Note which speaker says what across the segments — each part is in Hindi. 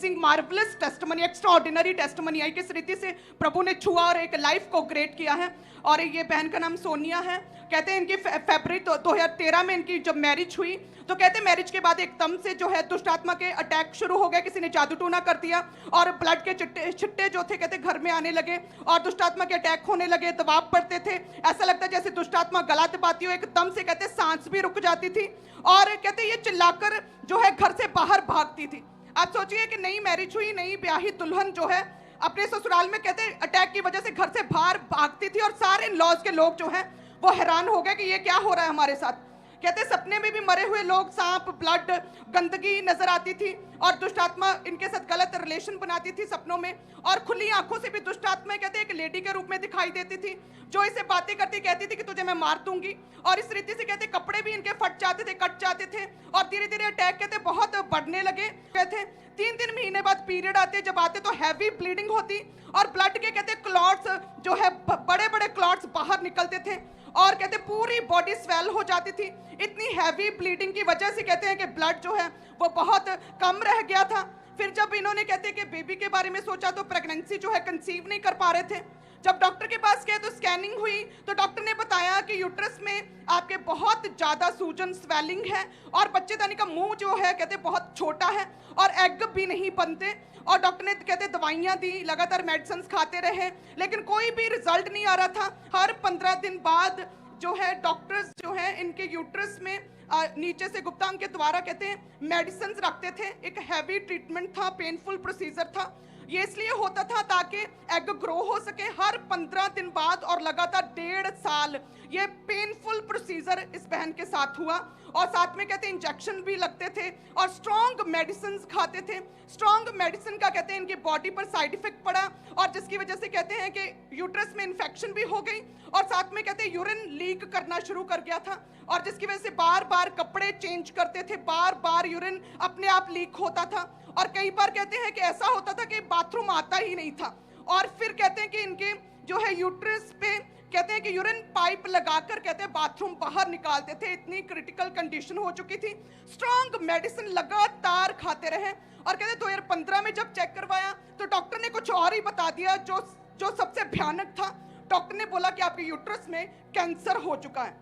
Speaker 1: Amazing marvellous testimony, extraordinary testimony है। किस रीति से प्रभु ने छुआ और एक लाइफ को ग्रेट किया है। और ये बहन का नाम सोनिया है। कहते हैं इनकी फरवरी 2013 में इनकी जब मैरिज हुई तो कहते हैं मैरिज के बाद एकदम से जो है दुष्ट आत्मा के अटैक शुरू हो गए। किसी ने जादू टूना कर दिया और ब्लड के छिट्टे जो थे कहते घर में आने लगे और दुष्ट आत्मा के अटैक होने लगे, दबाव पड़ते थे। ऐसा लगता है जैसे दुष्ट आत्मा गला दबाती हो, एकदम से कहते सांस भी रुक जाती थी और कहते ये चिल्लाकर जो है घर से बाहर भागती थी। आप सोचिए कि नई मैरिज हुई, नई ब्याही दुल्हन जो है अपने ससुराल में कहते अटैक की वजह से घर से बाहर भागती थी और सारे लॉज के लोग जो हैं वो हैरान हो गए कि ये क्या हो रहा है हमारे साथ। कहते सपने में भी मरे हुए लोग, सांप, ब्लड, गंदगी नजर आती थी और दुष्ट आत्मा इनके साथ गलत रिलेशन बनाती थी सपनों में। और खुली आंखों से भी दुष्ट आत्मा कहते एक लेडी के रूप में दिखाई देती थी जो इसे बातें करती, कहती थी कि तुझे मैं मार दूंगी। और इस रीति से कहते कपड़े भी इनके फट जाते थे, कट जाते थे और धीरे धीरे अटैक कहते बहुत बढ़ने लगे। कहते 3-3 महीने बाद पीरियड आते, जब आते तो हैवी ब्लीडिंग होती और ब्लड के कहते क्लॉट्स जो है बड़े बड़े क्लॉट्स बाहर निकलते थे और कहते पूरी बॉडी स्वेल हो जाती थी। इतनी हैवी ब्लीडिंग की वजह से कहते हैं कि ब्लड जो है वो बहुत कम रह गया था। फिर जब इन्होंने कहते हैं कि बेबी के बारे में सोचा तो प्रेगनेंसी जो है कंसीव नहीं कर पा रहे थे। जब डॉक्टर के पास गए तो स्कैनिंग हुई तो डॉक्टर ने बताया कि यूट्रस में आपके बहुत ज़्यादा सूजन, स्वेलिंग है और बच्चेदानी का मुंह जो है कहते बहुत छोटा है और एग भी नहीं बनते। और डॉक्टर ने कहते दवाइयाँ दी, लगातार मेडिसिन खाते रहे लेकिन कोई भी रिजल्ट नहीं आ रहा था। हर 15 दिन बाद जो है डॉक्टर्स जो है इनके यूट्रस में नीचे से गुप्तांग के द्वारा कहते हैं मेडिसिन रखते थे। एक हैवी ट्रीटमेंट था, पेनफुल प्रोसीजर था। ये इसलिए होता था ताकि एग ग्रो हो सके। हर 15 दिन बाद और लगातार 1.5 साल ये पेनफुल प्रोसीजर इस बहन के साथ हुआ और साथ में कहते हैं इंजेक्शन भी लगते थे और स्ट्रॉन्ग मेडिसिन खाते थे। स्ट्रॉन्ग मेडिसिन का कहते हैं इनकी बॉडी पर साइड इफेक्ट पड़ा और जिसकी वजह से कहते हैं कि यूट्रस में इन्फेक्शन भी हो गई और साथ में कहते हैं यूरिन लीक करना शुरू कर गया था और जिसकी वजह से बार बार कपड़े चेंज करते थे, बार बार यूरिन अपने आप लीक होता था और कई बार कहते हैं कि ऐसा होता था कि बाथरूम आता ही नहीं था। और फिर कहते हैं कि इनके जो है यूट्रस पे कहते हैं कि यूरिन पाइप लगाकर कहते हैं बाथरूम बाहर निकालते थे। इतनी क्रिटिकल कंडीशन हो चुकी थी। स्ट्रॉन्ग मेडिसिन लगातार खाते रहे और कहते 2015 में जब चेक करवाया तो डॉक्टर ने कुछ और ही बता दिया जो सबसे भयानक था। डॉक्टर ने बोला कि आपके यूट्रस में कैंसर हो चुका है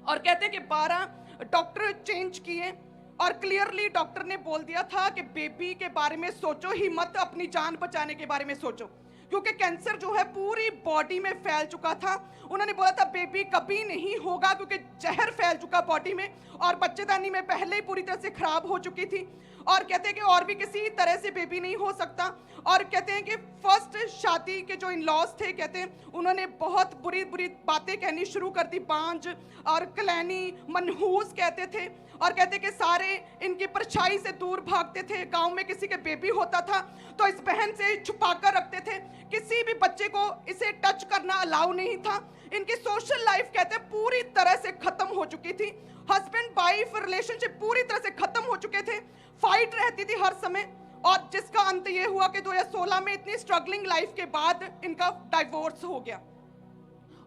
Speaker 1: और कहते हैं कि 12 डॉक्टर चेंज किए और क्लियरली डॉक्टर ने बोल दिया था कि बेबी के बारे में सोचो ही मत, अपनी जान बचाने के बारे में सोचो क्योंकि कैंसर जो है पूरी बॉडी में फैल चुका था। उन्होंने बोला था बेबी कभी नहीं होगा क्योंकि जहर फैल चुका बॉडी में और बच्चेदानी में पहले ही पूरी तरह से खराब हो चुकी थी और कहते हैं कि और भी किसी तरह से बेबी नहीं हो सकता। और कहते हैं कि फर्स्ट शादी के जो इन लॉज थे कहते हैं उन्होंने बहुत बुरी बुरी बातें कहनी शुरू कर दी, बांझ और कलैनी, मनहूस कहते थे और कहते कि सारे इनकी परछाई से दूर भागते थे। गांव में किसी के बेबी होता था तो इस बहन से छुपा कर रखते थे, किसी भी बच्चे को इसे टच करना अलाउ नहीं था। इनकी सोशल लाइफ कहते पूरी तरह से खत्म हो चुकी थी। हस्बैंड वाइफ रिलेशनशिप पूरी तरह से खत्म हो चुके थे, फाइट रहती थी हर समय और जिसका अंत ये हुआ कि 2016 में इतनी स्ट्रगलिंग लाइफ के बाद इनका डाइवोर्स हो गया।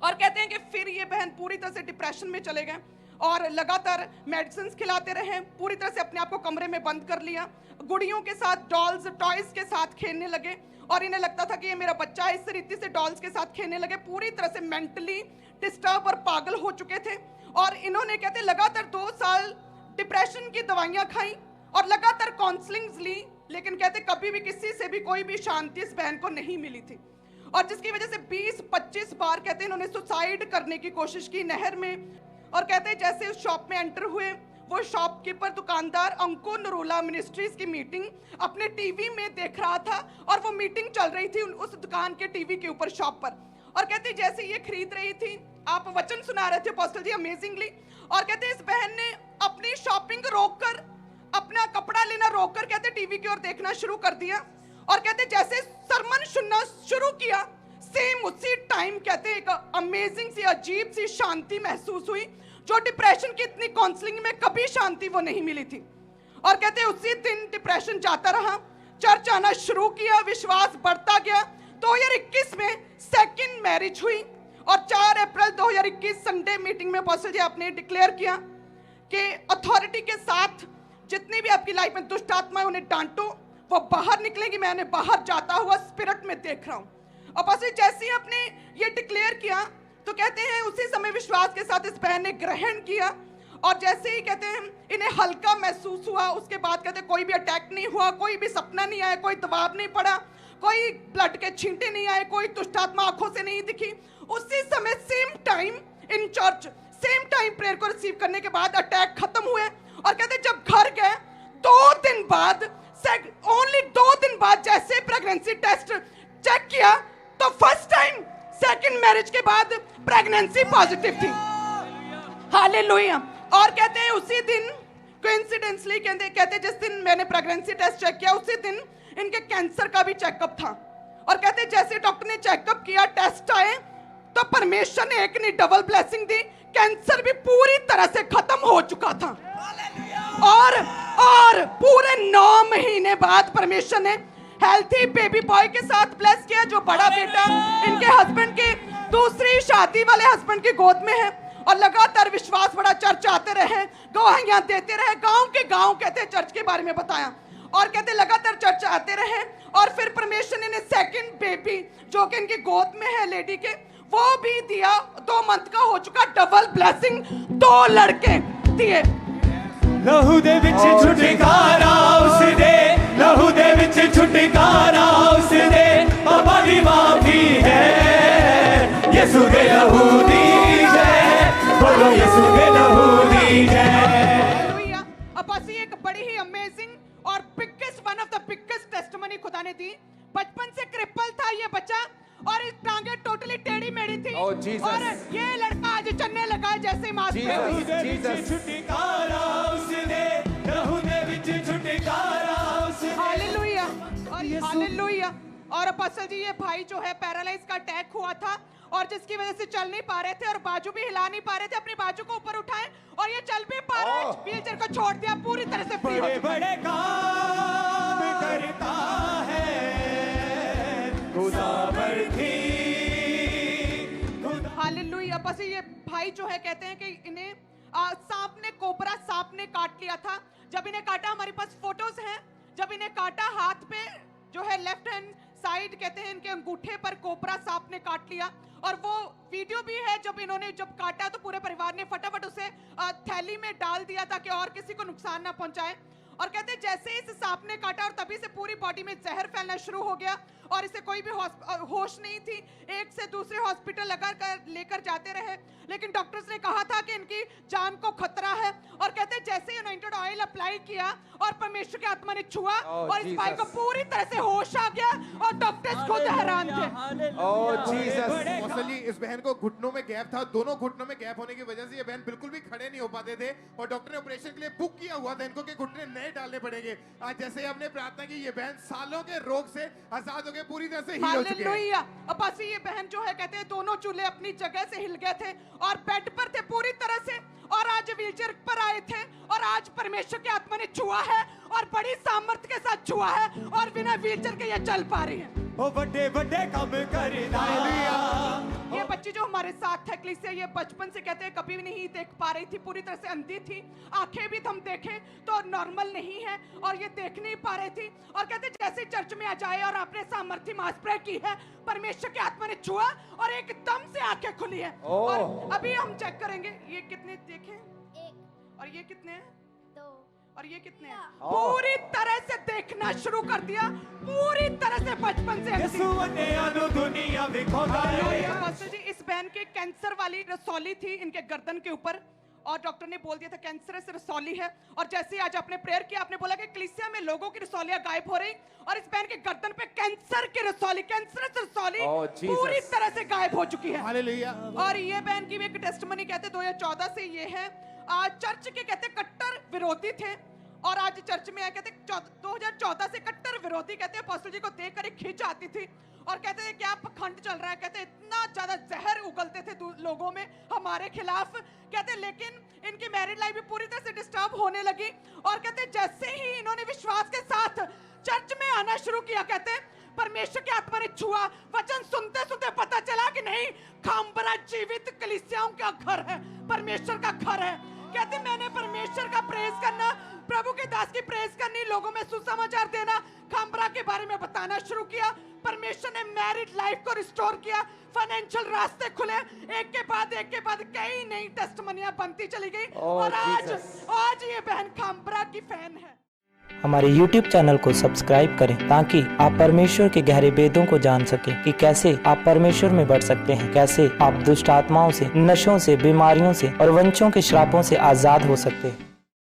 Speaker 1: और कहते हैं कि फिर ये बहन पूरी तरह से डिप्रेशन में चले गए और लगातार मेडिसिन खिलाते रहे, पूरी तरह से अपने आप को कमरे में बंद कर लिया, गुड़ियों के साथ, डॉल्स, टॉयज के साथ खेलने लगे और इन्हें लगता था कि ये मेरा बच्चा है। इस रीति से डॉल्स के साथ खेलने लगे, पूरी तरह से मेंटली डिस्टर्ब और पागल हो चुके थे। और इन्होंने कहते लगातार 2 साल डिप्रेशन की दवाइयां खाई और लगातार काउंसलिंग ली लेकिन कहते कभी भी किसी से भी कोई भी शांति इस बहन को नहीं मिली थी और जिसकी वजह से 20-25 बार कहते इन्होंने सुसाइड करने की कोशिश की नहर में। और कहते जैसे उस शॉप में एंटर हुए वो शॉपकीपर दुकानदार अंको नरूला मिनिस्ट्रीज की मीटिंग अपने टीवी में देख रहा था और वो मीटिंग चल रही थी उस दुकान के टीवी के ऊपर, शॉप पर। और कहते जैसे ये खरीद रही थी, आप वचन सुना रहे थे अपोस्टल जी अमेजिंगली, और कहते इस बहन ने अपनी शॉपिंग रोककर, अपना कपड़ा लेना रोककर कहते टीवी की ओर देखना शुरू कर दिया और कहते जैसे सरमन सुनना शुरू किया सेम उसी टाइम कहते एक अमेजिंग सी, अजीब सी शांति महसूस हुई जो डिप्रेशन की इतनी काउंसलिंग में कभी शांति वो नहीं मिली थी। और कहते उसी दिन डिप्रेशन जाता रहा, चर्च आना शुरू किया, विश्वास बढ़ता गया। 2021 में सेकंड मैरिज हुई और 4 अप्रैल 2021 संडे मीटिंग में अपोस्टल जी आपने डिक्लेयर किया कि अथॉरिटी के साथ जितनी भी आपकी लाइफ में दुष्ट आत्मा है उन्हें डांटो, वो बाहर निकलेंगी, मैंने बाहर जाता हुआ स्पिरिट में देख रहा हूँ। और बस जैसे ही आपने ये डिक्लेयर किया तो कहते हैं उसी समय विश्वास के साथ इस बहन ने ग्रहण किया, और जैसे ही कहते हैं इन्हें हल्का महसूस हुआ, उसके बाद कहते हैं कोई भी अटैक नहीं हुआ, कोई भी सपना नहीं आया, कोई दबाव नहीं पड़ा, कोई ब्लड के छींटे नहीं आए, कोई दुष्ट आत्मा आंखों से नहीं दिखी। उसी समय same time in church, same time prayer को रिसीव करने के बाद अटैक खत्म हुए। और कहते हैं जब घर गए 2 दिन बाद, ओनली 2 दिन बाद जैसे प्रेगनेंसी टेस्ट चेक किया तो फर्स्ट टाइम सेकंड मैरिज के बाद प्रेगनेंसी पॉजिटिव थी। हालेलुया। और कहते हैं उसी दिन कोइंसिडेंटली कहते जिस दिन मैंने प्रेगनेंसी टेस्ट चेक किया उसी दिन इनके कैंसर का भी चेकअप था। और कहते जैसे डॉक्टर ने चेकअप किया, टेस्ट आए, तो परमेश्वर ने एक नहीं डबल ब्लेसिंग दी, कैंसर भी पूरी तरह से खत्म हो चुका था। और पूरे 9 महीने बाद परमेश्वर ने हेल्थी बेबी बॉय के साथ ब्लेस किया, जो बड़ा बेटा इनके हस्बैंड की दूसरी शादी वाले हस्बैंड की गोद में है। और लगातार विश्वास बड़ा चर्च आते रहे, गवाहियां देते रहे, गांव के गांव कहते चर्च के बारे में बताया, और कहते लगातार चर्च आते रहे। और फिर परमेश्वर ने सेकंड बेबी जो कि इनकी गोद में है लेडी के, वो भी दिया। 2 मंथ का हो चुका, डबल ब्लेसिंग, 2 लड़के दिए।
Speaker 2: लहू दे विच छुटकारा उस दे, लहू दे विच छुटकारा उस दे, बाबा दी माफी है, यीशु दे लहू दी जय, बोलो यीशु दे लहू दी जय।
Speaker 1: अब बस एक बड़ी ही अमेजिंग और biggest, one of the biggest testimony खुदा ने दी। बचपन से क्रिपल था ये बच्चा, और इस टांगे टोटली टेढ़ी मेढ़ी थी, और ये लड़का आज चलने लगा जैसे मास पे। हालेलुया और हालेलुया। और अपोस्टल जी, ये भाई जो है पैरालाइज का अटैक हुआ था, और जिसकी वजह से चल नहीं पा रहे थे और बाजू भी हिला नहीं पा रहे थे, अपनी बाजू को ऊपर उठाए और ये चल भी पा रहा है, व्हीलचेयर को छोड़ दिया, पूरी तरह से फ्री हो चुका।
Speaker 2: बड़े काम करता है खुदा मर्दी।
Speaker 1: हालेलुया। बस ये भाई जो है कहते हैं कि इन्हें सांप ने, कोबरा सांप ने काट लिया था। जब इन्हें काटा, हमारे पास फोटोज हैं, जब इन्हें काटा हाथ पे जो है लेफ्ट हैंड साइड कहते हैं इनके अंगूठे पर कोबरा सांप ने काट लिया। और वो वीडियो भी है, जब इन्होंने जब काटा तो पूरे परिवार ने फटाफट उसे थैली में डाल दिया ताकि और किसी को नुकसान ना पहुंचाए। और कहते हैं जैसे इस सांप ने काटा और तभी से पूरी बॉडी में जहर फैलना शुरू हो गया, और इसे कोई भी होश नहीं थी। एक से दूसरे हॉस्पिटल लेकर जाते रहे, लेकिन डॉक्टर्स ने कहा था कि इनकी जान को खतरा है। और कहते हैं जैसे अनॉइंटेड ऑयल अप्लाई किया और परमेश्वर की आत्मा ने छुआ, और इस भाई को पूरी तरह से होश आ गया, और डॉक्टर्स खुद हैरान थे।
Speaker 3: जी, इस बहन को घुटनों में गैप था, दोनों घुटनों में गैप होने की वजह से ये बहन बिल्कुल भी खड़े नहीं हो पाते थे, और डॉक्टर ने ऑपरेशन के लिए बुक किया हुआ था इनको कि घुटने नए डालने पड़ेंगे। आज जैसे हमने प्रार्थना की, ये बहन सालों के रोग से आजाद हो गए, पूरी तरह से हील हो चुके हैं।
Speaker 1: अब बस ये बहन जो है कहते हैं दोनों चूल्हे अपनी जगह से हिल गए थे और बेड पर थे पूरी तरह से, और आज व्हीलचेयर पर आए थे, और आज परमेश्वर की आत्मा ने छुआ है और बड़ी सामर्थ्य के साथ छुआ है, और बिना व्हीलचेयर के ये चल पा रही है।
Speaker 2: ओ बड़े बड़े काम करना।
Speaker 1: ये बच्ची जो हमारे साथ है क्लिसिया, ये बचपन से कहते हैं कभी भी नहीं देख पा रही थी, पूरी तरह से अंधी थी, आंखें भी हम देखें तो नॉर्मल नहीं है, और ये देख नहीं पा रही थी। और कहते जैसे चर्च में आ जाए और आपने सामर्थ्य मास प्रे की है, परमेश्वर की आत्मा ने छुआ और एकदम से आंखें खुली है। और अभी हम चेक करेंगे ये कितने देखें, 1 और ये कितने हैं, 2 और ये कितने हैं, पूरी तरह से देखना शुरू कर दिया, पूरी तरह से बचपन से। जी, इस बहन के कैंसर वाली रसौली थी इनके गर्दन के ऊपर, और डॉक्टर ने बोल दिया था कैंसरस रसौली है। और जैसे आज आपने प्रेयर किया, आपने बोला कि कलीसिया में लोगों की रसौलियां गायब हो रही, और इस बहन के गर्दन पे कैंसर की रसौली, कैंसरस रसौली पूरी तरह से गायब हो चुकी है।
Speaker 3: हालेलुया।
Speaker 1: और ये बहन की भी एक टेस्टिमनी कहते 2014 से ये है, चर्च के कहते कट्टर विरोधी थे, और आज चर्च में आए, कहते 2014 से कट्टर विरोधी, कहते अपोस्टल जी को देखकर एक खींच आती थी, और कहते हैं क्या पखंड चल रहा है, कहते इतना ज्यादा जहर उगलते थे लोगों में हमारे खिलाफ, कहते लेकिन इनकी मैरिड लाइफ भी पूरी तरह से डिस्टर्ब होने लगी। और कहते जैसे ही इन्होंने विश्वास के साथ चर्च में आना शुरू किया, कहते परमेश्वर की आत्मा ने छुआ, वचन सुनते सुनते पता चला कि नहीं, खामबरा जीवित कलीसियाओं का घर है, परमेश्वर का घर है। कहते मैंने परमेश्वर का प्रेज करना, प्रभु के दास की प्रेज करनी, लोगों में सुसमाचार देना, खामबरा के बारे में बताना शुरू किया। परमेश्वर ने मैरिड लाइफ को रिस्टोर किया, फाइनेंशियल रास्ते खुले, एक के बाद कई नई टेस्टमनियां बनती चली गई। और आज ये बहन खामबरा की फैन है।
Speaker 4: हमारे YouTube चैनल को सब्सक्राइब करें ताकि आप परमेश्वर के गहरे वेदों को जान सकें कि कैसे आप परमेश्वर में बढ़ सकते हैं, कैसे आप दुष्ट आत्माओं से, नशों से, बीमारियों से और वंशों के श्रापों से आजाद हो सकते हैं।